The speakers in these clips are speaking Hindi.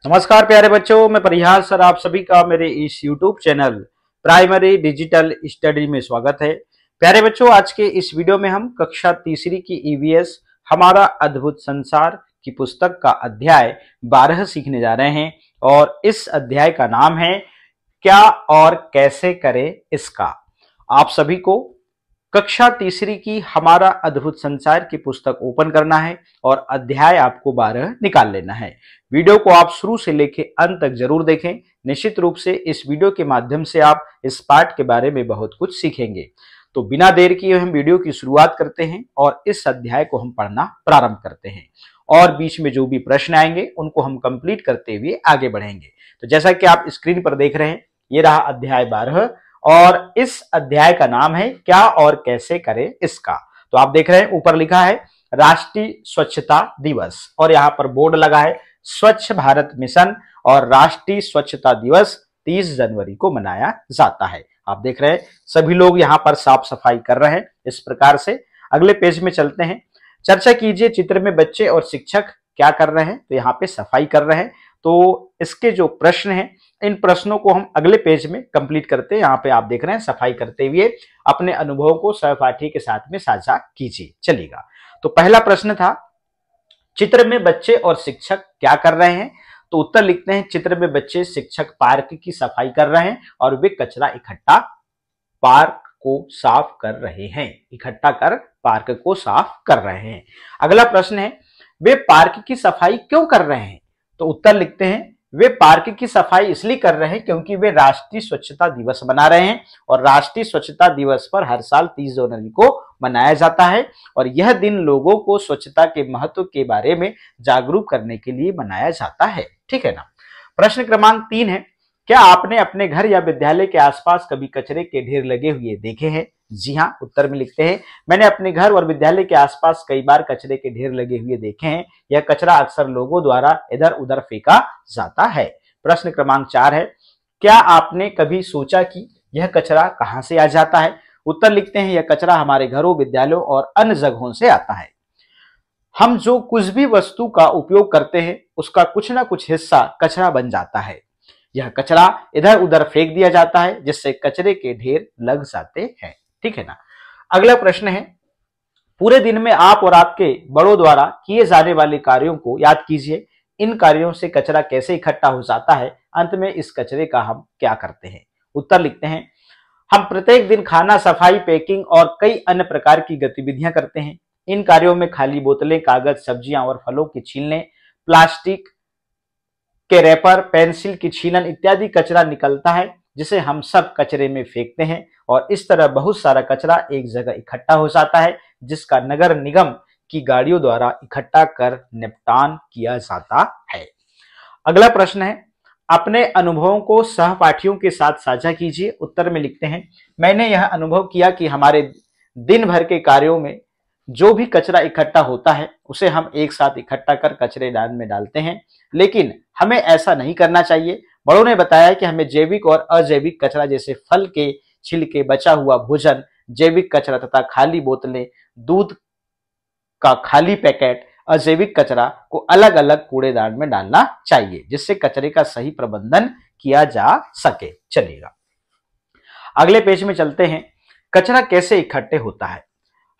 नमस्कार प्यारे बच्चों, मैं परिहार सर आप सभी का मेरे इस YouTube channel primary digital study में स्वागत है। प्यारे बच्चों, आज के इस वीडियो में हम कक्षा तीसरी की EVS हमारा अद्भुत संसार की पुस्तक का अध्याय 12 सीखने जा रहे हैं और इस अध्याय का नाम है क्या और कैसे करें इसका। आप सभी को कक्षा तीसरी की हमारा अद्भुत संसार की पुस्तक ओपन करना है और अध्याय आपको 12 निकाल लेना है। वीडियो को आप शुरू से लेकर अंत तक जरूर देखें। निश्चित रूप से इस वीडियो के माध्यम से आप इस पाठ के बारे में बहुत कुछ सीखेंगे। तो बिना देर किए हम वीडियो की शुरुआत करते हैं और इस अध्याय को हम पढ़ना प्रारंभ करते हैं और बीच में जो भी प्रश्न आएंगे उनको हम कंप्लीट करते हुए आगे बढ़ेंगे। तो जैसा कि आप स्क्रीन पर देख रहे हैं, ये रहा अध्याय 12 और इस अध्याय का नाम है क्या और कैसे करें इसका। तो आप देख रहे हैं ऊपर लिखा है राष्ट्रीय स्वच्छता दिवस और यहाँ पर बोर्ड लगा है स्वच्छ भारत मिशन और राष्ट्रीय स्वच्छता दिवस 30 जनवरी को मनाया जाता है। आप देख रहे हैं सभी लोग यहाँ पर साफ सफाई कर रहे हैं। इस प्रकार से अगले पेज में चलते हैं। चर्चा कीजिए, चित्र में बच्चे और शिक्षक क्या कर रहे हैं, तो यहाँ पे सफाई कर रहे हैं। तो इसके जो प्रश्न हैं, इन प्रश्नों को हम अगले पेज में कंप्लीट करते हैं। यहाँ पे आप देख रहे हैं सफाई करते हुए अपने अनुभवों को सहपाठी के साथ में साझा कीजिए। चलिएगा, तो पहला प्रश्न था चित्र में बच्चे और शिक्षक क्या कर रहे हैं। तो उत्तर लिखते हैं चित्र में बच्चे शिक्षक पार्क की सफाई कर रहे हैं और वे कचरा इकट्ठा पार्क को साफ कर रहे हैं। इकट्ठा कर पार्क को साफ कर रहे हैं। अगला प्रश्न है वे पार्क की सफाई क्यों कर रहे हैं। तो उत्तर लिखते हैं वे पार्क की सफाई इसलिए कर रहे हैं क्योंकि वे राष्ट्रीय स्वच्छता दिवस मना रहे हैं और राष्ट्रीय स्वच्छता दिवस पर हर साल 30 जनवरी को मनाया जाता है और यह दिन लोगों को स्वच्छता के महत्व के बारे में जागरूक करने के लिए मनाया जाता है। ठीक है ना। प्रश्न क्रमांक 3 है क्या आपने अपने घर या विद्यालय के आसपास कभी कचरे के ढेर लगे हुए देखे हैं। जी हाँ, उत्तर में लिखते हैं मैंने अपने घर और विद्यालय के आसपास कई बार कचरे के ढेर लगे हुए देखे हैं। यह कचरा अक्सर लोगों द्वारा इधर उधर फेंका जाता है। प्रश्न क्रमांक 4 है क्या आपने कभी सोचा कि यह कचरा कहां से आ जाता है। उत्तर लिखते हैं यह कचरा हमारे घरों, विद्यालयों और अन्य जगहों से आता है। हम जो कुछ भी वस्तु का उपयोग करते हैं उसका कुछ ना कुछ हिस्सा कचरा बन जाता है। यह कचरा इधर उधर फेंक दिया जाता है जिससे कचरे के ढेर लग जाते हैं। ठीक है ना। अगला प्रश्न है पूरे दिन में आप और आपके बड़ों द्वारा किए जाने वाले कार्यों को याद कीजिए। इन कार्यों से कचरा कैसे इकट्ठा हो जाता है, अंत में इस कचरे का हम क्या करते हैं। उत्तर लिखते हैं हम प्रत्येक दिन खाना, सफाई, पैकिंग और कई अन्य प्रकार की गतिविधियां करते हैं। इन कार्यों में खाली बोतलें, कागज, सब्जियां और फलों की छीलने, प्लास्टिक के रैपर, पेंसिल की छीलन इत्यादि कचरा निकलता है जिसे हम सब कचरे में फेंकते हैं और इस तरह बहुत सारा कचरा एक जगह इकट्ठा हो जाता है जिसका नगर निगम की गाड़ियों द्वारा इकट्ठा कर निपटान किया जाता है। अगला प्रश्न है अपने अनुभवों को सहपाठियों के साथ साझा कीजिए। उत्तर में लिखते हैं मैंने यह अनुभव किया कि हमारे दिन भर के कार्यों में जो भी कचरा इकट्ठा होता है उसे हम एक साथ इकट्ठा कर कचरेदान में डालते हैं, लेकिन हमें ऐसा नहीं करना चाहिए। बड़ों ने बताया कि हमें जैविक और अजैविक कचरा जैसे फल के छिलके, बचा हुआ भोजन, जैविक कचरा तथा खाली बोतलें, दूध का खाली पैकेट, अजैविक कचरा को अलग अलग कूड़ेदान में डालना चाहिए जिससे कचरे का सही प्रबंधन किया जा सके। चलिएगा, अगले पेज में चलते हैं। कचरा कैसे इकट्ठे होता है।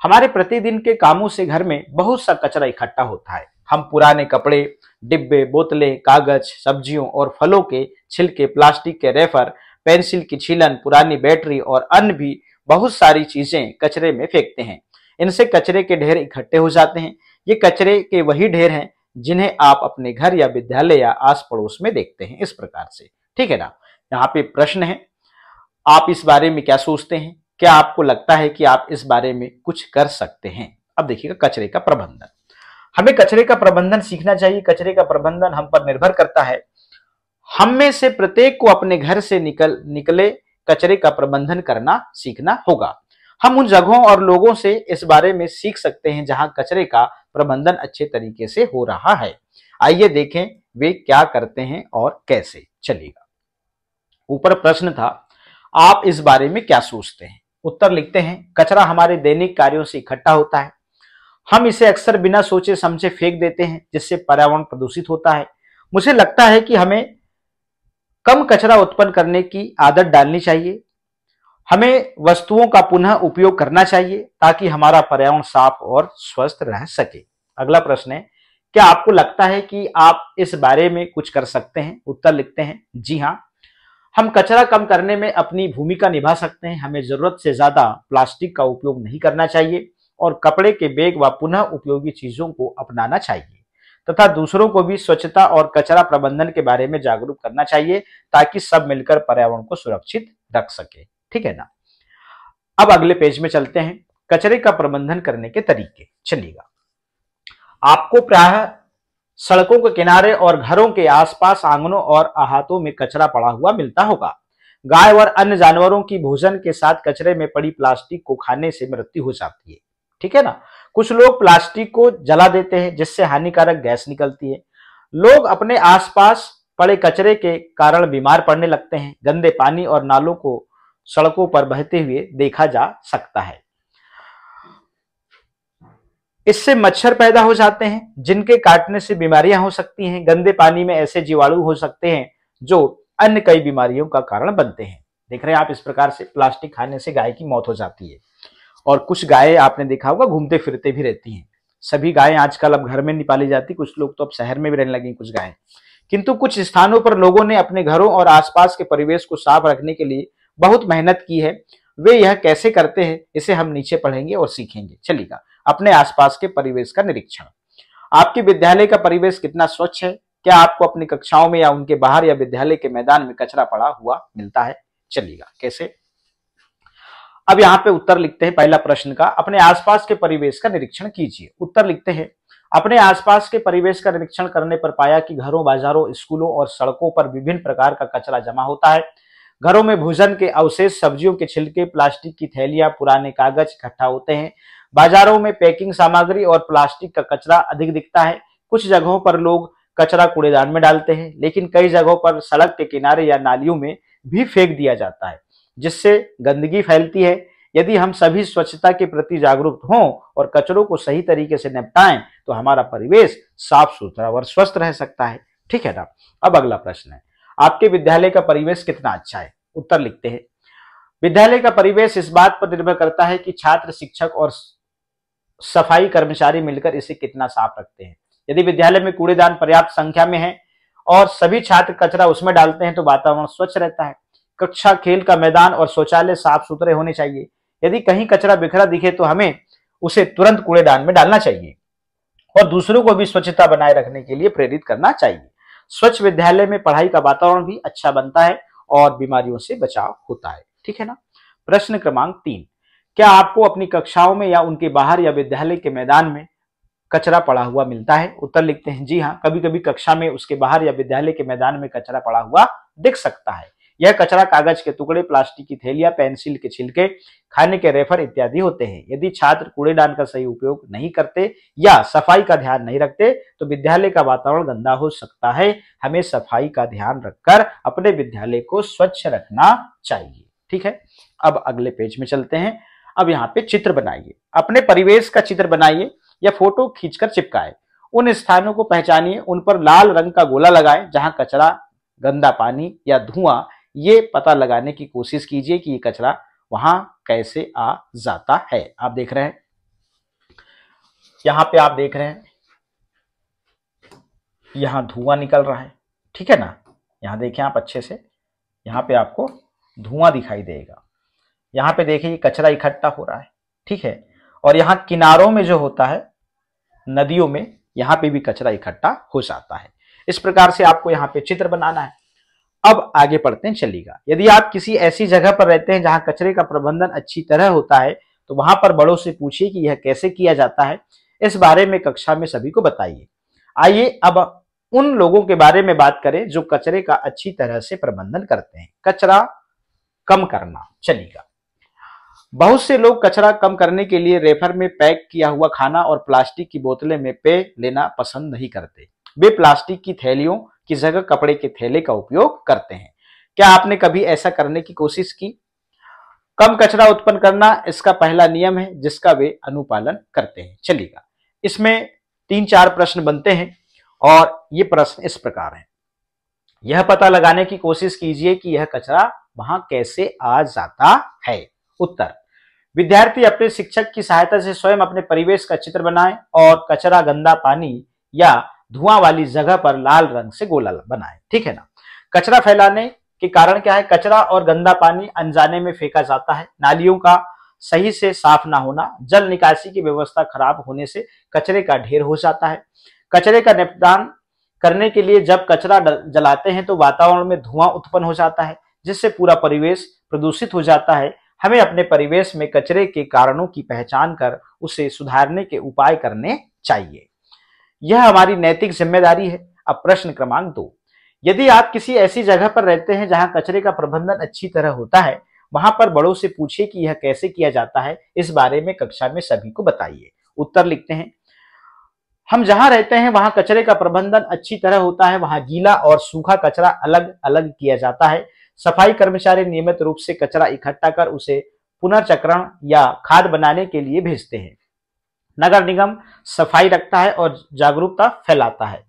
हमारे प्रतिदिन के कामों से घर में बहुत सा कचरा इकट्ठा होता है। हम पुराने कपड़े, डिब्बे, बोतलें, कागज, सब्जियों और फलों के छिलके, प्लास्टिक के रेफर, पेंसिल की छीलन, पुरानी बैटरी और अन्य भी बहुत सारी चीजें कचरे में फेंकते हैं। इनसे कचरे के ढेर इकट्ठे हो जाते हैं। ये कचरे के वही ढेर हैं जिन्हें आप अपने घर या विद्यालय या आस पड़ोस में देखते हैं। इस प्रकार से, ठीक है ना। यहाँ पे प्रश्न है आप इस बारे में क्या सोचते हैं। क्या आपको लगता है कि आप इस बारे में कुछ कर सकते हैं। अब देखिएगा कचरे का प्रबंधन। हमें कचरे का प्रबंधन सीखना चाहिए। कचरे का प्रबंधन हम पर निर्भर करता है। हम में से प्रत्येक को अपने घर से निकले कचरे का प्रबंधन करना सीखना होगा। हम उन जगहों और लोगों से इस बारे में सीख सकते हैं जहां कचरे का प्रबंधन अच्छे तरीके से हो रहा है। आइए देखें वे क्या करते हैं और कैसे। चलिएगा, ऊपर प्रश्न था आप इस बारे में क्या सोचते हैं। उत्तर लिखते हैं कचरा हमारे दैनिक कार्यों से इकट्ठा होता है। हम इसे अक्सर बिना सोचे समझे फेंक देते हैं जिससे पर्यावरण प्रदूषित होता है। मुझे लगता है कि हमें कम कचरा उत्पन्न करने की आदत डालनी चाहिए। हमें वस्तुओं का पुनः उपयोग करना चाहिए ताकि हमारा पर्यावरण साफ और स्वस्थ रह सके। अगला प्रश्न है, क्या आपको लगता है कि आप इस बारे में कुछ कर सकते हैं? उत्तर लिखते हैं जी हाँ, हम कचरा कम करने में अपनी भूमिका निभा सकते हैं। हमें जरूरत से ज्यादा प्लास्टिक का उपयोग नहीं करना चाहिए और कपड़े के बैग व पुनः उपयोगी चीजों को अपनाना चाहिए तथा दूसरों को भी स्वच्छता और कचरा प्रबंधन के बारे में जागरूक करना चाहिए ताकि सब मिलकर पर्यावरण को सुरक्षित रख सके। ठीक है ना। अब अगले पेज में चलते हैं, कचरे का प्रबंधन करने के तरीके। चलिएगा, आपको प्रायः सड़कों के किनारे और घरों के आसपास आंगनों और अहातों में कचरा पड़ा हुआ मिलता होगा। गाय और अन्य जानवरों की भोजन के साथ कचरे में पड़ी प्लास्टिक को खाने से मृत्यु हो जाती है। ठीक है ना। कुछ लोग प्लास्टिक को जला देते हैं जिससे हानिकारक गैस निकलती है। लोग अपने आसपास पड़े कचरे के कारण बीमार पड़ने लगते हैं। गंदे पानी और नालों को सड़कों पर बहते हुए देखा जा सकता है। इससे मच्छर पैदा हो जाते हैं जिनके काटने से बीमारियां हो सकती हैं। गंदे पानी में ऐसे जीवाणु हो सकते हैं जो अन्य कई बीमारियों का कारण बनते हैं। देख रहे हैं आप, इस प्रकार से प्लास्टिक खाने से गाय की मौत हो जाती है। और कुछ गायें आपने देखा होगा घूमते फिरते भी रहती हैं। सभी गायें आजकल अब घर में नहीं पाली जाती, कुछ लोग तो अब शहर में भी रहने लगी कुछ गायें। किंतु कुछ स्थानों पर लोगों ने अपने घरों और आसपास के परिवेश को साफ रखने के लिए बहुत मेहनत की है। वे यह कैसे करते हैं इसे हम नीचे पढ़ेंगे और सीखेंगे। चलिएगा, अपने आसपास के परिवेश का निरीक्षण। आपके विद्यालय का परिवेश कितना स्वच्छ है? क्या आपको अपनी कक्षाओं में या उनके बाहर या विद्यालय के मैदान में कचरा पड़ा हुआ मिलता है? चलिएगा, कैसे? अब यहाँ पे उत्तर लिखते हैं पहला प्रश्न का, अपने आसपास के परिवेश का निरीक्षण कीजिए। उत्तर लिखते हैं, अपने आसपास के परिवेश का निरीक्षण करने पर पाया कि घरों, बाजारों, स्कूलों और सड़कों पर विभिन्न प्रकार का कचरा जमा होता है। घरों में भोजन के अवशेष, सब्जियों के छिलके, प्लास्टिक की थैलियां, पुराने कागज इकट्ठा होते हैं। बाजारों में पैकिंग सामग्री और प्लास्टिक का कचरा अधिक दिखता है। कुछ जगहों पर लोग कचरा कूड़ेदान में डालते हैं, लेकिन कई जगहों पर सड़क के किनारे या नालियों में भी फेंक दिया जाता है जिससे गंदगी फैलती है। यदि हम सभी स्वच्छता के प्रति जागरूक हों और कचरों को सही तरीके से निपटाएं तो हमारा परिवेश साफ सुथरा और स्वस्थ रह सकता है। ठीक है ना। अब अगला प्रश्न है, आपके विद्यालय का परिवेश कितना अच्छा है? उत्तर लिखते हैं, विद्यालय का परिवेश इस बात पर निर्भर करता है कि छात्र, शिक्षक और सफाई कर्मचारी मिलकर इसे कितना साफ रखते हैं। यदि विद्यालय में कूड़ेदान पर्याप्त संख्या में है और सभी छात्र कचरा उसमें डालते हैं तो वातावरण स्वच्छ रहता है। कक्षा, खेल का मैदान और शौचालय साफ सुथरे होने चाहिए। यदि कहीं कचरा बिखरा दिखे तो हमें उसे तुरंत कूड़ेदान में डालना चाहिए और दूसरों को भी स्वच्छता बनाए रखने के लिए प्रेरित करना चाहिए। स्वच्छ विद्यालय में पढ़ाई का वातावरण भी अच्छा बनता है और बीमारियों से बचाव होता है। ठीक है ना। प्रश्न क्रमांक 3, क्या आपको अपनी कक्षाओं में या उनके बाहर या विद्यालय के मैदान में कचरा पड़ा हुआ मिलता है? उत्तर लिखते हैं, जी हाँ, कभी कभी कक्षा में, उसके बाहर या विद्यालय के मैदान में कचरा पड़ा हुआ दिख सकता है। यह कचरा कागज के टुकड़े, प्लास्टिक की थैलियां, पेंसिल के छिलके, खाने के रेफर इत्यादि होते हैं। यदि छात्र कूड़ेदान का सही उपयोग नहीं करते या सफाई का ध्यान नहीं रखते तो विद्यालय का वातावरण गंदा हो सकता है। हमें सफाई का ध्यान रखकर अपने विद्यालय को स्वच्छ रखना चाहिए। ठीक है। अब अगले पेज में चलते हैं। अब यहाँ पे चित्र बनाइए, अपने परिवेश का चित्र बनाइए या फोटो खींचकर चिपकाए। उन स्थानों को पहचानिए, उन पर लाल रंग का गोला लगाएं जहां कचरा, गंदा पानी या धुआं, ये पता लगाने की कोशिश कीजिए कि ये कचरा वहां कैसे आ जाता है। आप देख रहे हैं, यहां पे आप देख रहे हैं, यहां धुआं निकल रहा है। ठीक है ना। यहां देखें आप अच्छे से, यहां पे आपको धुआं दिखाई देगा। यहां पे देखिए कचरा इकट्ठा हो रहा है। ठीक है। और यहां किनारों में जो होता है, नदियों में, यहां पे भी कचरा इकट्ठा हो जाता है। इस प्रकार से आपको यहां पे चित्र बनाना है। अब आगे पढ़ते हैं, चलिएगा। यदि आप किसी ऐसी जगह पर रहते हैं जहां कचरे का प्रबंधन अच्छी तरह होता है तो वहां पर बड़ों से पूछिए कि यह कैसे किया जाता है। इस बारे में कक्षा में सभी को बताइए। आइए अब उन लोगों के बारे में बात करें जो कचरे का अच्छी तरह से प्रबंधन करते हैं। कचरा कम करना। चलिएगा, बहुत से लोग कचरा कम करने के लिए रेफर में पैक किया हुआ खाना और प्लास्टिक की बोतलें में पेय लेना पसंद नहीं करते। वे प्लास्टिक की थैलियों की जगह कपड़े के थैले का उपयोग करते हैं। क्या आपने कभी ऐसा करने की कोशिश की? कम कचरा उत्पन्न करना इसका पहला नियम है जिसका वे अनुपालन करते हैं। चलिएगा, इसमें 3-4 प्रश्न बनते हैं। और ये प्रश्न इस प्रकार है। यह पता लगाने की कोशिश कीजिए कि यह कचरा वहां कैसे आ जाता है। उत्तर, विद्यार्थी अपने शिक्षक की सहायता से स्वयं अपने परिवेश का चित्र बनाए और कचरा, गंदा पानी या धुआं वाली जगह पर लाल रंग से गोला बनाए। ठीक है ना। कचरा फैलाने के कारण क्या है? कचरा और गंदा पानी अनजाने में फेंका जाता है। नालियों का सही से साफ ना होना, जल निकासी की व्यवस्था खराब होने से कचरे का ढेर हो जाता है। कचरे का निपटान करने के लिए जब कचरा जलाते हैं तो वातावरण में धुआं उत्पन्न हो जाता है, जिससे पूरा परिवेश प्रदूषित हो जाता है। हमें अपने परिवेश में कचरे के कारणों की पहचान कर उसे सुधारने के उपाय करने चाहिए। यह हमारी नैतिक जिम्मेदारी है। अब प्रश्न क्रमांक 2, यदि आप किसी ऐसी जगह पर रहते हैं जहां कचरे का प्रबंधन अच्छी तरह होता है, वहां पर बड़ों से पूछिए कि यह कैसे किया जाता है। इस बारे में कक्षा में सभी को बताइए। उत्तर लिखते हैं, हम जहां रहते हैं वहां कचरे का प्रबंधन अच्छी तरह होता है। वहां गीला और सूखा कचरा अलग अलग किया जाता है। सफाई कर्मचारी नियमित रूप से कचरा इकट्ठा कर उसे पुनर्चक्रण या खाद बनाने के लिए भेजते हैं। नगर निगम सफाई रखता है और जागरूकता फैलाता है।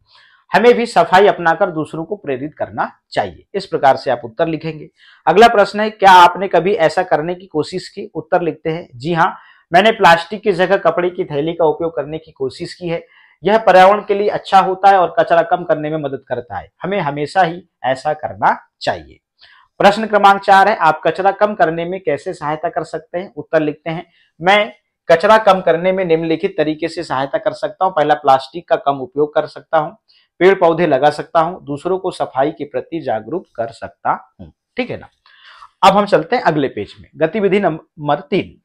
हमें भी सफाई अपनाकर दूसरों को प्रेरित करना चाहिए। इस प्रकार से आप उत्तर लिखेंगे। अगला प्रश्न है, क्या आपने कभी ऐसा करने की कोशिश की? उत्तर लिखते हैं, जी हाँ, मैंने प्लास्टिक की जगह कपड़े की थैली का उपयोग करने की कोशिश की है। यह पर्यावरण के लिए अच्छा होता है और कचरा कम करने में मदद करता है। हमें हमेशा ही ऐसा करना चाहिए। प्रश्न क्रमांक 4 है, आप कचरा कम करने में कैसे सहायता कर सकते हैं? उत्तर लिखते हैं, मैं कचरा कम करने में निम्नलिखित तरीके से सहायता कर सकता हूं। पहला, प्लास्टिक का कम उपयोग कर सकता हूं, पेड़ पौधे लगा सकता हूं, दूसरों को सफाई के प्रति जागरूक कर सकता हूं। ठीक है ना। अब हम चलते हैं अगले पेज में। गतिविधि नंबर 3,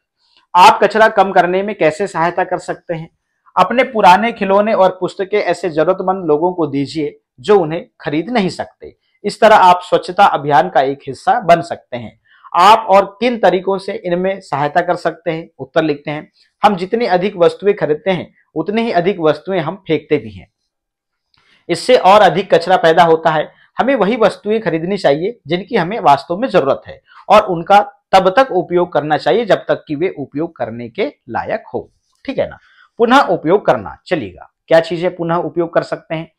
आप कचरा कम करने में कैसे सहायता कर सकते हैं? अपने पुराने खिलौने और पुस्तकें ऐसे जरूरतमंद लोगों को दीजिए जो उन्हें खरीद नहीं सकते। इस तरह आप स्वच्छता अभियान का एक हिस्सा बन सकते हैं। आप और किन तरीकों से इनमें सहायता कर सकते हैं? उत्तर लिखते हैं, हम जितनी अधिक वस्तुएं खरीदते हैं उतनी ही अधिक वस्तुएं हम फेंकते भी हैं। इससे और अधिक कचरा पैदा होता है। हमें वही वस्तुएं खरीदनी चाहिए जिनकी हमें वास्तव में जरूरत है और उनका तब तक उपयोग करना चाहिए जब तक कि वे उपयोग करने के लायक हो। ठीक है ना। पुनः उपयोग करना, चलिएगा, क्या चीजें पुनः उपयोग कर सकते हैं?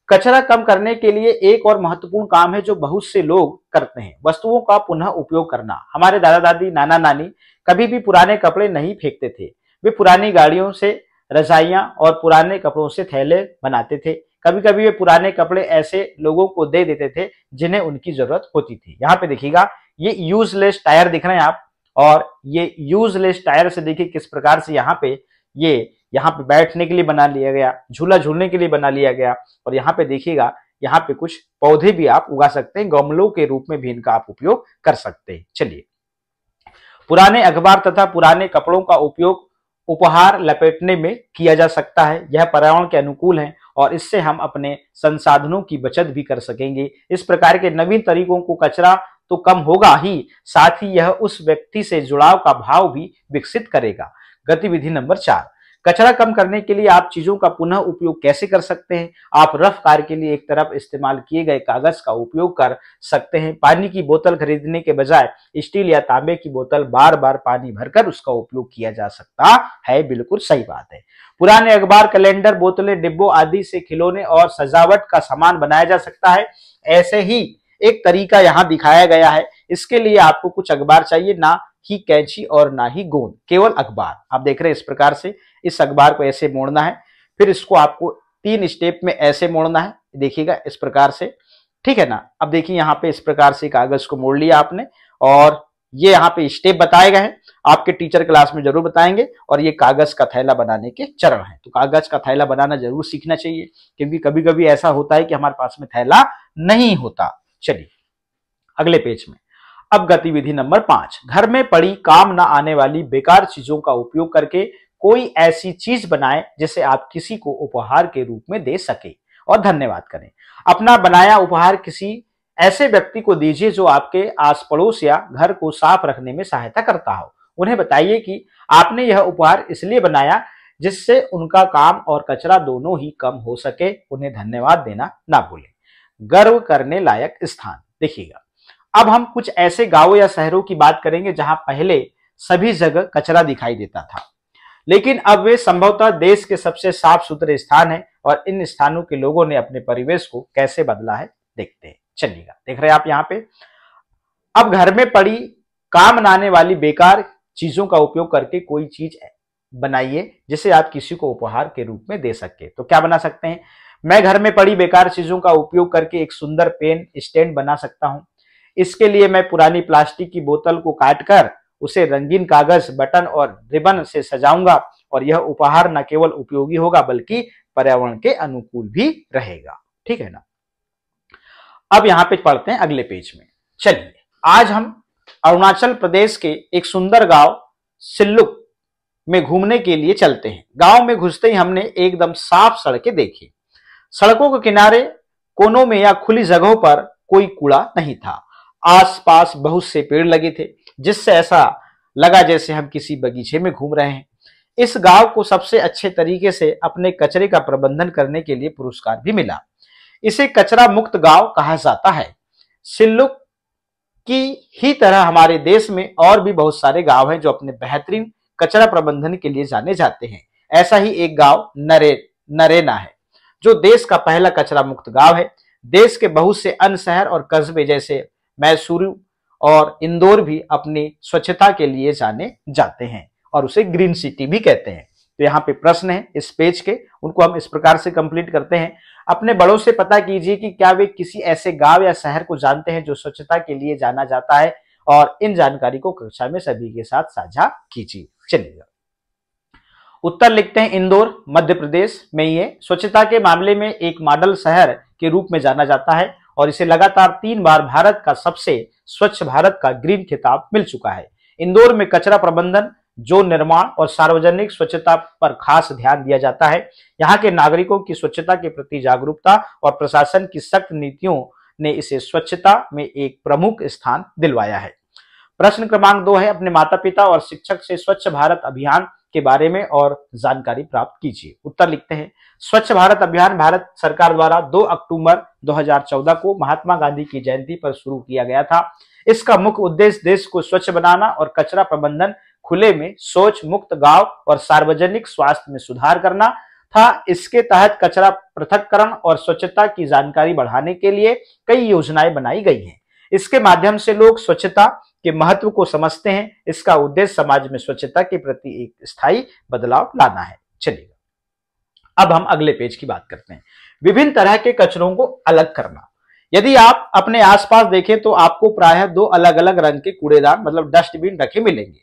कचरा कम करने के लिए एक और महत्वपूर्ण काम है जो बहुत से लोग करते हैं, वस्तुओं का पुनः उपयोग करना। हमारे दादा दादी, नाना नानी कभी भी पुराने कपड़े नहीं फेंकते थे। वे पुरानी गाड़ियों से रजाइयां और पुराने कपड़ों से थैले बनाते थे। कभी कभी वे पुराने कपड़े ऐसे लोगों को दे देते थे जिन्हें उनकी जरूरत होती थी। यहाँ पे देखिएगा, ये यूजलेस टायर दिख रहे हैं आप, और ये यूजलेस टायर से देखिए किस प्रकार से यहाँ पे बैठने के लिए बना लिया गया, झूला झूलने के लिए बना लिया गया। और यहाँ पे देखिएगा, यहाँ पे कुछ पौधे भी आप उगा सकते हैं, गमलों के रूप में भी इनका आप उपयोग कर सकते हैं। चलिए, पुराने अखबार तथा पुराने कपड़ों का उपयोग उपहार लपेटने में किया जा सकता है। यह पर्यावरण के अनुकूल है और इससे हम अपने संसाधनों की बचत भी कर सकेंगे। इस प्रकार के नवीन तरीकों को कचरा तो कम होगा ही, साथ ही यह उस व्यक्ति से जुड़ाव का भाव भी विकसित करेगा। गतिविधि नंबर 4, कचरा कम करने के लिए आप चीजों का पुनः उपयोग कैसे कर सकते हैं? आप रफ कार के लिए एक तरफ इस्तेमाल किए गए कागज का उपयोग कर सकते हैं। पानी की बोतल खरीदने के बजाय स्टील या तांबे की बोतल बार बार पानी भरकर उसका उपयोग किया जा सकता है। बिल्कुल सही बात है। पुराने अखबार, कैलेंडर, बोतलें, डिब्बों आदि से खिलौने और सजावट का सामान बनाया जा सकता है। ऐसे ही एक तरीका यहाँ दिखाया गया है। इसके लिए आपको कुछ अखबार चाहिए, ना ही कैंची और ना ही गोंद, केवल अखबार। आप देख रहे हैं इस प्रकार से इस अखबार को ऐसे मोड़ना है, फिर इसको आपको 3 स्टेप में ऐसे मोड़ना है। देखिएगा इस प्रकार से, ठीक है ना। अब देखिए यहाँ पे इस प्रकार से कागज को मोड़ लिया आपने, और ये यहाँ पे स्टेप बताए गए हैं, आपके टीचर क्लास में जरूर बताएंगे। और ये कागज का थैला बनाने के चरण है। तो कागज का थैला बनाना जरूर सीखना चाहिए, क्योंकि कभी कभी ऐसा होता है कि हमारे पास में थैला नहीं होता। चलिए अगले पेज में। अब गतिविधि नंबर 5, घर में पड़ी काम ना आने वाली बेकार चीजों का उपयोग करके कोई ऐसी चीज बनाएं जिसे आप किसी को उपहार के रूप में दे सके और धन्यवाद करें। अपना बनाया उपहार किसी ऐसे व्यक्ति को दीजिए जो आपके आस पड़ोस या घर को साफ रखने में सहायता करता हो। उन्हें बताइए कि आपने यह उपहार इसलिए बनाया जिससे उनका काम और कचरा दोनों ही कम हो सके। उन्हें धन्यवाद देना ना भूलें। गर्व करने लायक स्थान, देखिएगा, अब हम कुछ ऐसे गांवों या शहरों की बात करेंगे जहां पहले सभी जगह कचरा दिखाई देता था, लेकिन अब वे संभवतः देश के सबसे साफ सुथरे स्थान है। और इन स्थानों के लोगों ने अपने परिवेश को कैसे बदला है देखते हैं। चलिएगा, देख रहे हैं आप यहाँ पे। अब घर में पड़ी काम न आने वाली बेकार चीजों का उपयोग करके कोई चीज बनाइए जिसे आप किसी को उपहार के रूप में दे सके। तो क्या बना सकते हैं? मैं घर में पड़ी बेकार चीजों का उपयोग करके एक सुंदर पेन स्टैंड बना सकता हूं। इसके लिए मैं पुरानी प्लास्टिक की बोतल को काटकर उसे रंगीन कागज, बटन और रिबन से सजाऊंगा और यह उपहार न केवल उपयोगी होगा बल्कि पर्यावरण के अनुकूल भी रहेगा। ठीक है ना। अब यहां पे पढ़ते हैं अगले पेज में। चलिए, आज हम अरुणाचल प्रदेश के एक सुंदर गांव सिल्लुक में घूमने के लिए चलते हैं। गांव में घुसते ही हमने एकदम साफ सड़कें देखी। सड़कों के किनारे, कोनों में या खुली जगहों पर कोई कूड़ा नहीं था। आसपास बहुत से पेड़ लगे थे जिससे ऐसा लगा जैसे हम किसी बगीचे में घूम रहे हैं। इस गांव को सबसे अच्छे तरीके से अपने कचरे का प्रबंधन करने के लिए पुरस्कार भी मिला। इसे कचरा मुक्त गांव कहा जाता है। सिल्लुक की ही तरह हमारे देश में और भी बहुत सारे गांव हैं जो अपने बेहतरीन कचरा प्रबंधन के लिए जाने जाते हैं। ऐसा ही एक गांव नरेना है जो देश का पहला कचरा मुक्त गांव है। देश के बहुत से अन्य शहर और कस्बे जैसे मैसूरू और इंदौर भी अपनी स्वच्छता के लिए जाने जाते हैं और उसे ग्रीन सिटी भी कहते हैं। तो यहाँ पे प्रश्न है इस पेज के, उनको हम इस प्रकार से कंप्लीट करते हैं। अपने बड़ों से पता कीजिए कि क्या वे किसी ऐसे गांव या शहर को जानते हैं जो स्वच्छता के लिए जाना जाता है, और इन जानकारी को कक्षा में सभी के साथ साझा कीजिए। चलिए, उत्तर लिखते हैं इंदौर मध्य प्रदेश में ये स्वच्छता के मामले में एक मॉडल शहर के रूप में जाना जाता है और इसे लगातार 3 बार भारत का सबसे स्वच्छ भारत का ग्रीन खिताब मिल चुका है। इंदौर में कचरा प्रबंधन, जो निर्माण और सार्वजनिक स्वच्छता पर खास ध्यान दिया जाता है। यहाँ के नागरिकों की स्वच्छता के प्रति जागरूकता और प्रशासन की सख्त नीतियों ने इसे स्वच्छता में एक प्रमुख स्थान दिलवाया है। प्रश्न क्रमांक 2 है, अपने माता पिता और शिक्षक से स्वच्छ भारत अभियान के बारे में और जानकारी प्राप्त कीजिए। उत्तर लिखते हैं, स्वच्छ भारत अभियान भारत सरकार द्वारा 2 अक्टूबर 2014 को महात्मा गांधी की जयंती पर शुरू किया गया था। इसका मुख्य उद्देश्य देश को स्वच्छ बनाना और कचरा प्रबंधन, खुले में शौच मुक्त गांव और सार्वजनिक स्वास्थ्य में सुधार करना था। इसके तहत कचरा पृथक्करण और स्वच्छता की जानकारी बढ़ाने के लिए कई योजनाएं बनाई गई हैं। इसके माध्यम से लोग स्वच्छता के महत्व को समझते हैं। इसका उद्देश्य समाज में स्वच्छता के प्रति एक स्थायी बदलाव लाना है। चलिए, अब हम अगले पेज की बात करते हैं। विभिन्न तरह के कचरों को अलग करना। यदि आप अपने आसपास देखें तो आपको प्रायः 2 अलग अलग रंग के कूड़ेदान मतलब डस्टबिन रखे मिलेंगे।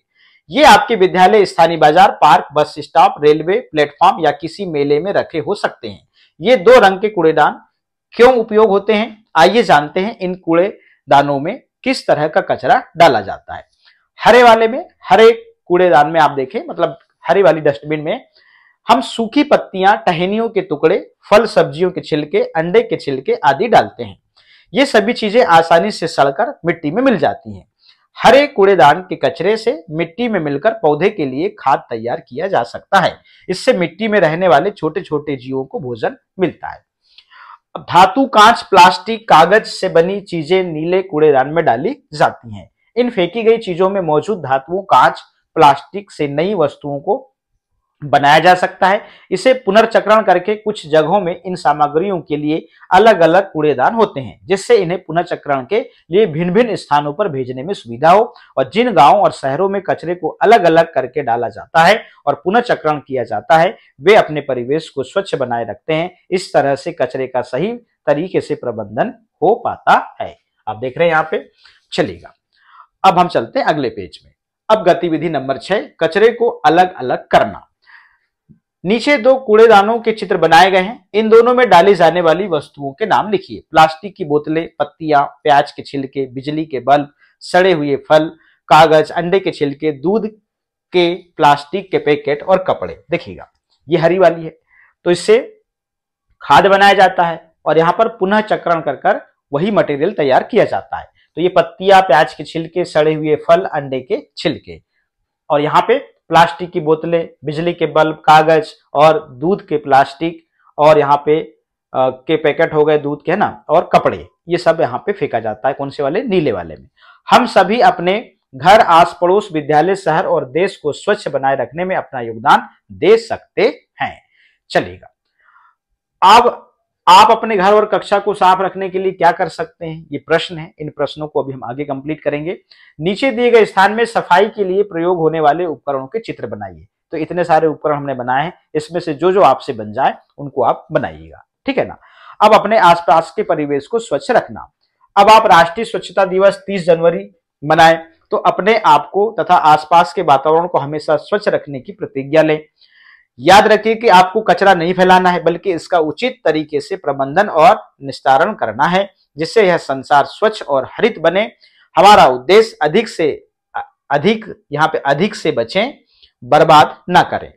ये आपके विद्यालय, स्थानीय बाजार, park, bus stop, railway platform या किसी मेले में रखे हो सकते हैं। ये 2 रंग के कूड़ेदान क्यों उपयोग होते हैं, आइए जानते हैं। इन कूड़ेदानों में किस तरह का कचरा डाला जाता है। हरे वाले में, हरे कूड़ेदान में आप देखें, मतलब हरे वाली डस्टबिन में हम सूखी पत्तियां, टहनियों के टुकड़े, फल सब्जियों के छिलके, अंडे के छिलके आदि डालते हैं। ये सभी चीजें आसानी से सड़कर मिट्टी में मिल जाती हैं। हरे कूड़ेदान के कचरे से मिट्टी में मिलकर पौधे के लिए खाद तैयार किया जा सकता है। इससे मिट्टी में रहने वाले छोटे छोटे जीवों को भोजन मिलता है। धातु, कांच, प्लास्टिक, कागज से बनी चीजें नीले कूड़ेदान में डाली जाती हैं। इन फेंकी गई चीजों में मौजूद धातुओं, कांच, प्लास्टिक से नई वस्तुओं को बनाया जा सकता है। इसे पुनर्चक्रण करके कुछ जगहों में इन सामग्रियों के लिए अलग अलग कूड़ेदान होते हैं, जिससे इन्हें पुनर्चक्रण के लिए भिन्न भिन्न स्थानों पर भेजने में सुविधा हो। और जिन गांवों और शहरों में कचरे को अलग अलग करके डाला जाता है और पुनर्चक्रण किया जाता है, वे अपने परिवेश को स्वच्छ बनाए रखते हैं। इस तरह से कचरे का सही तरीके से प्रबंधन हो पाता है। आप देख रहे हैं यहाँ पे। चलिएगा, अब हम चलते हैं अगले पेज में। अब गतिविधि नंबर 6, कचरे को अलग अलग करना। नीचे 2 कूड़ेदानों के चित्र बनाए गए हैं। इन दोनों में डाली जाने वाली वस्तुओं के नाम लिखिए। प्लास्टिक की बोतलें, पत्तियां, प्याज के छिलके, बिजली के बल्ब, सड़े हुए फल, कागज, अंडे के छिलके, दूध के प्लास्टिक के पैकेट और कपड़े। देखिएगा, ये हरी वाली है, तो इससे खाद बनाया जाता है और यहाँ पर पुनः चक्रण कर वही मटेरियल तैयार किया जाता है। तो ये पत्तियां, प्याज के छिलके, सड़े हुए फल, अंडे के छिलके, और यहाँ पे प्लास्टिक की बोतलें, बिजली के बल्ब, कागज और दूध के प्लास्टिक, और यहाँ पे के पैकेट हो गए दूध के, है ना, और कपड़े, ये सब यहाँ पे फेंका जाता है। कौन से वाले? नीले वाले में। हम सभी अपने घर, आस पड़ोस, विद्यालय, शहर और देश को स्वच्छ बनाए रखने में अपना योगदान दे सकते हैं। चलिएगा, अब आप अपने घर और कक्षा को साफ रखने के लिए क्या कर सकते हैं, ये प्रश्न है। इन प्रश्नों को अभी हम आगे कंप्लीट करेंगे। नीचे दिए गए स्थान में सफाई के लिए प्रयोग होने वाले उपकरणों के चित्र बनाइए। तो इतने सारे उपकरण हमने बनाए हैं, इसमें से जो जो आपसे बन जाए उनको आप बनाइएगा, ठीक है ना। अब अपने आसपास के परिवेश को स्वच्छ रखना। अब आप राष्ट्रीय स्वच्छता दिवस 30 जनवरी मनाएं, तो अपने आप को तथा आसपास के वातावरण को हमेशा स्वच्छ रखने की प्रतिज्ञा लें। याद रखिए कि आपको कचरा नहीं फैलाना है, बल्कि इसका उचित तरीके से प्रबंधन और निस्तारण करना है, जिससे यह संसार स्वच्छ और हरित बने। हमारा उद्देश्य अधिक से बचें, बर्बाद ना करें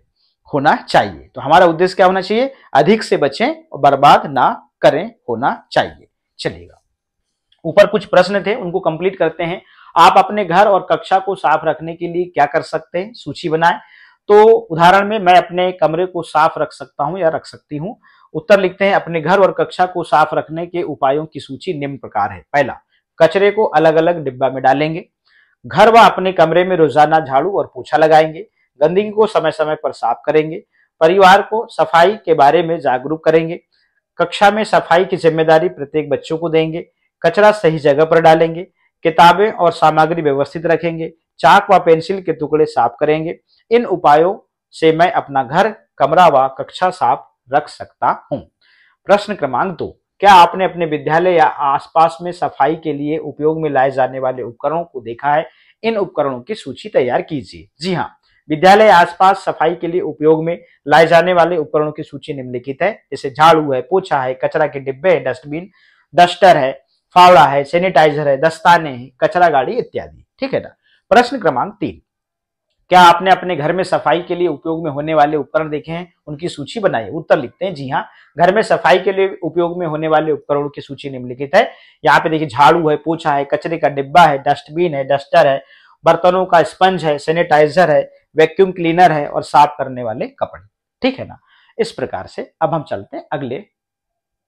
होना चाहिए। तो हमारा उद्देश्य क्या होना चाहिए, अधिक से बचें और बर्बाद ना करें होना चाहिए। चलिएगा, ऊपर कुछ प्रश्न थे, उनको कंप्लीट करते हैं। आप अपने घर और कक्षा को साफ रखने के लिए क्या कर सकते हैं, सूची बनाएं। तो उदाहरण में मैं अपने कमरे को साफ रख सकता हूं या रख सकती हूं। उत्तर लिखते हैं, अपने घर और कक्षा को साफ रखने के उपायों की सूची निम्न प्रकार है। पहला, कचरे को अलग अलग डिब्बा में डालेंगे। घर व अपने कमरे में रोजाना झाड़ू और पोछा लगाएंगे। गंदगी को समय समय पर साफ करेंगे। परिवार को सफाई के बारे में जागरूक करेंगे। कक्षा में सफाई की जिम्मेदारी प्रत्येक बच्चों को देंगे। कचरा सही जगह पर डालेंगे। किताबें और सामग्री व्यवस्थित रखेंगे। चाक व पेंसिल के टुकड़े साफ करेंगे। इन उपायों से मैं अपना घर, कमरा व कक्षा साफ रख सकता हूं। प्रश्न क्रमांक 2, क्या आपने अपने विद्यालय या आसपास में सफाई के लिए उपयोग में लाए जाने वाले उपकरणों को देखा है? इन उपकरणों की सूची तैयार कीजिए। जी हाँ, विद्यालय या आसपास सफाई के लिए उपयोग में लाए जाने वाले उपकरणों की सूची निम्नलिखित है, जैसे झाड़ू है, पोछा है, कचरा के डिब्बे है, डस्टबिन, डस्टर है, फावड़ा है, सैनिटाइजर है, दस्ताने हैं, कचरा गाड़ी इत्यादि, ठीक है ना। प्रश्न क्रमांक 3, क्या आपने अपने घर में सफाई के लिए उपयोग में होने वाले उपकरण देखे हैं? उनकी सूची बनाइए। उत्तर लिखते हैं, जी हाँ, घर में सफाई के लिए उपयोग में होने वाले उपकरणों की सूची निम्नलिखित है। यहाँ पे देखिए, झाड़ू है, पोछा है, कचरे का डिब्बा है, डस्टबिन है, डस्टर है, बर्तनों का स्पंज है, सैनिटाइजर है, वैक्यूम क्लीनर है और साफ करने वाले कपड़े, ठीक है ना। इस प्रकार से अब हम चलते हैं अगले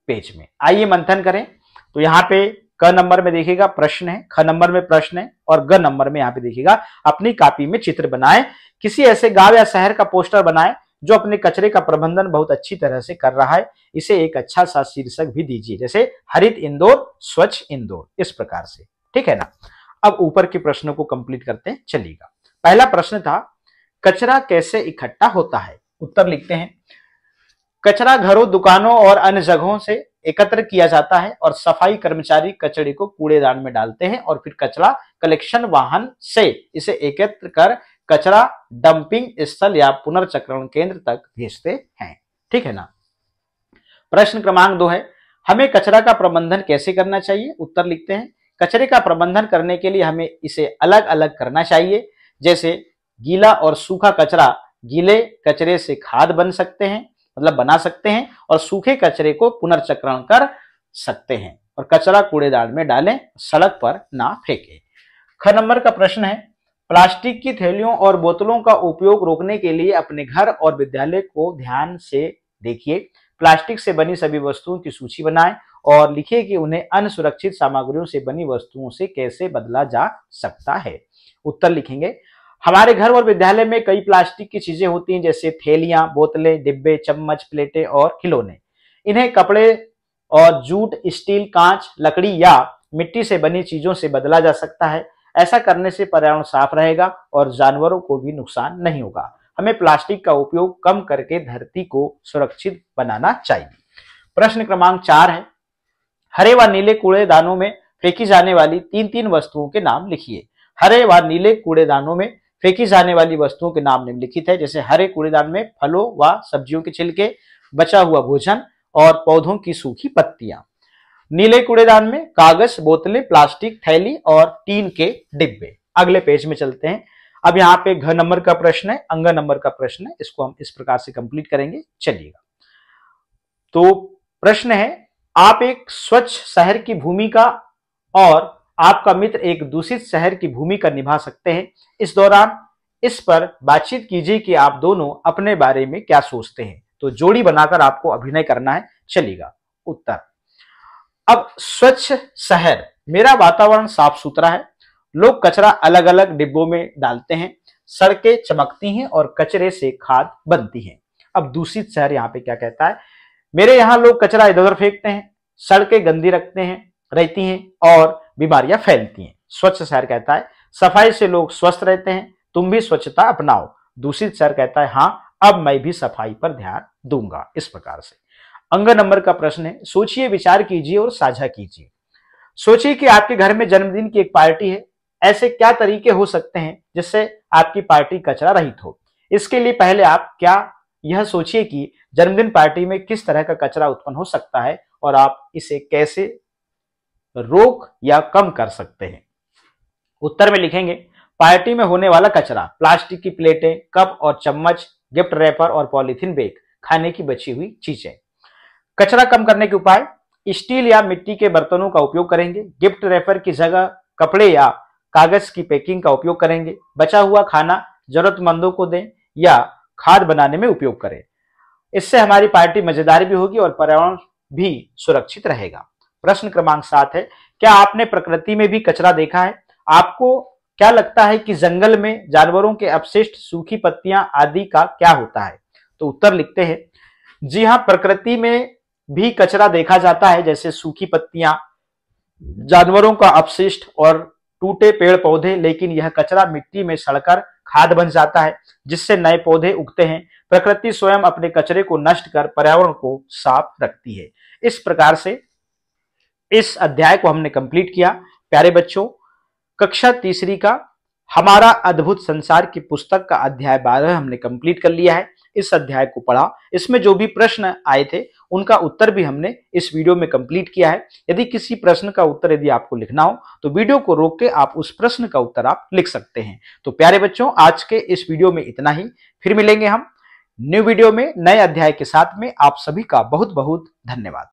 पेज में। आइए मंथन करें। तो यहाँ पे क नंबर में देखिएगा प्रश्न है, ख नंबर में प्रश्न है और ग नंबर में यहाँ पे देखिएगा अपनी कॉपी में चित्र बनाए। किसी ऐसे गांव या शहर का पोस्टर बनाए जो अपने कचरे का प्रबंधन बहुत अच्छी तरह से कर रहा है। इसे एक अच्छा सा शीर्षक भी दीजिए, जैसे हरित इंदौर, स्वच्छ इंदौर, इस प्रकार से, ठीक है ना। अब ऊपर के प्रश्नों को कंप्लीट करते हैं, चलिएगा। पहला प्रश्न था, कचरा कैसे इकट्ठा होता है? उत्तर लिखते हैं, कचरा घरों, दुकानों और अन्य जगहों से एकत्र किया जाता है और सफाई कर्मचारी कचरे को कूड़ेदान में डालते हैं और फिर कचरा कलेक्शन वाहन से इसे एकत्र कर कचरा डंपिंग स्थल या पुनर्चक्रण केंद्र तक भेजते हैं, ठीक है ना। प्रश्न क्रमांक 2 है, हमें कचरा का प्रबंधन कैसे करना चाहिए? उत्तर लिखते हैं, कचरे का प्रबंधन करने के लिए हमें इसे अलग अलग करना चाहिए। जैसे गीला और सूखा कचरा, गीले कचरे से खाद बना सकते हैं और सूखे कचरे को पुनर्चक्रण कर सकते हैं और कचरा कूड़ेदान में डालें, सड़क पर ना फेंकें। ख नंबर का प्रश्न है, प्लास्टिक की थैलियों और बोतलों का उपयोग रोकने के लिए अपने घर और विद्यालय को ध्यान से देखिए। प्लास्टिक से बनी सभी वस्तुओं की सूची बनाएं और लिखिए कि उन्हें अन्य सुरक्षित सामग्रियों से बनी वस्तुओं से कैसे बदला जा सकता है। उत्तर लिखेंगे, हमारे घर और विद्यालय में कई प्लास्टिक की चीजें होती हैं, जैसे थैलियां, बोतलें, डिब्बे, चम्मच, प्लेटें और खिलौने। इन्हें कपड़े और जूट, स्टील, कांच, लकड़ी या मिट्टी से बनी चीजों से बदला जा सकता है। ऐसा करने से पर्यावरण साफ रहेगा और जानवरों को भी नुकसान नहीं होगा। हमें प्लास्टिक का उपयोग कम करके धरती को सुरक्षित बनाना चाहिए। प्रश्न क्रमांक 4 है, हरे व नीले कूड़ेदानों में फेंकी जाने वाली 3 वस्तुओं के नाम लिखिए। हरे व नीले कूड़ेदानों में फेंकी जाने वाली वस्तुओं के नाम निम्नलिखित है, जैसे हरे कूड़ेदान में फलों व सब्जियों के छिलके, बचा हुआ भोजन और पौधों की सूखी पत्तियां। नीले कूड़ेदान में कागज, बोतलें, प्लास्टिक, थैली और टीन के डिब्बे। अगले पेज में चलते हैं। अब यहाँ पे घ नंबर का प्रश्न है, अंग नंबर का प्रश्न है, इसको हम इस प्रकार से कंप्लीट करेंगे, चलिएगा। तो प्रश्न है, आप एक स्वच्छ शहर की भूमिका और आपका मित्र एक दूषित शहर की भूमिका निभा सकते हैं। इस दौरान इस पर बातचीत कीजिए कि आप दोनों अपने बारे में क्या सोचते हैं। तो जोड़ी बनाकर आपको अभिनय करना है, चलिएगा। उत्तर, अब स्वच्छ शहर, मेरा वातावरण साफ सुथरा है, लोग कचरा अलग अलग डिब्बों में डालते हैं, सड़कें चमकती हैं और कचरे से खाद बनती है। अब दूषित शहर यहाँ पे क्या कहता है, मेरे यहाँ लोग कचरा इधर उधर फेंकते हैं, सड़कें गंदी रहती हैं और बीमारियां फैलती हैं। स्वच्छ शहर कहता है सफाई से लोग स्वस्थ रहते हैं, तुम भी स्वच्छता अपनाओ। दूषित शहर कहता है हाँ, अब मैं भी सफाई पर ध्यान दूंगा। इस प्रकार से अंक नंबर का प्रश्न है, सोचिए, विचार कीजिए और साझा कीजिए। सोचिए कि आपके घर में जन्मदिन की एक पार्टी है, ऐसे क्या तरीके हो सकते हैं जिससे आपकी पार्टी कचरा रहित हो। इसके लिए पहले आप क्या यह सोचिए कि जन्मदिन पार्टी में किस तरह का कचरा उत्पन्न हो सकता है और आप इसे कैसे रोक या कम कर सकते हैं। उत्तर में लिखेंगे, पार्टी में होने वाला कचरा, प्लास्टिक की प्लेटें, कप और चम्मच, गिफ्ट रैपर और पॉलीथीन बैग, खाने की बची हुई चीजें। कचरा कम करने के उपाय, स्टील या मिट्टी के बर्तनों का उपयोग करेंगे, गिफ्ट रैपर की जगह कपड़े या कागज की पैकिंग का उपयोग करेंगे, बचा हुआ खाना जरूरतमंदों को दें या खाद बनाने में उपयोग करें। इससे हमारी पार्टी मजेदार भी होगी और पर्यावरण भी सुरक्षित रहेगा। प्रश्न क्रमांक 7 है, क्या आपने प्रकृति में भी कचरा देखा है? आपको क्या लगता है कि जंगल में जानवरों के अपशिष्ट, सूखी पत्तियां आदि का क्या होता है? तो उत्तर लिखते हैं, जी हाँ, प्रकृति में भी कचरा देखा जाता है, जैसे सूखी पत्तियां, जानवरों का अपशिष्ट और टूटे पेड़ पौधे। लेकिन यह कचरा मिट्टी में सड़कर खाद बन जाता है, जिससे नए पौधे उगते हैं। प्रकृति स्वयं अपने कचरे को नष्ट कर पर्यावरण को साफ रखती है। इस प्रकार से इस अध्याय को हमने कंप्लीट किया। प्यारे बच्चों, कक्षा तीसरी का हमारा अद्भुत संसार की पुस्तक का अध्याय 12 हमने कंप्लीट कर लिया है। इस अध्याय को पढ़ा, इसमें जो भी प्रश्न आए थे उनका उत्तर भी हमने इस वीडियो में कंप्लीट किया है। यदि किसी प्रश्न का उत्तर यदि आपको लिखना हो तो वीडियो को रोक के आप उस प्रश्न का उत्तर आप लिख सकते हैं। तो प्यारे बच्चों, आज के इस वीडियो में इतना ही। फिर मिलेंगे हम न्यू वीडियो में नए अध्याय के साथ में। आप सभी का बहुत बहुत धन्यवाद।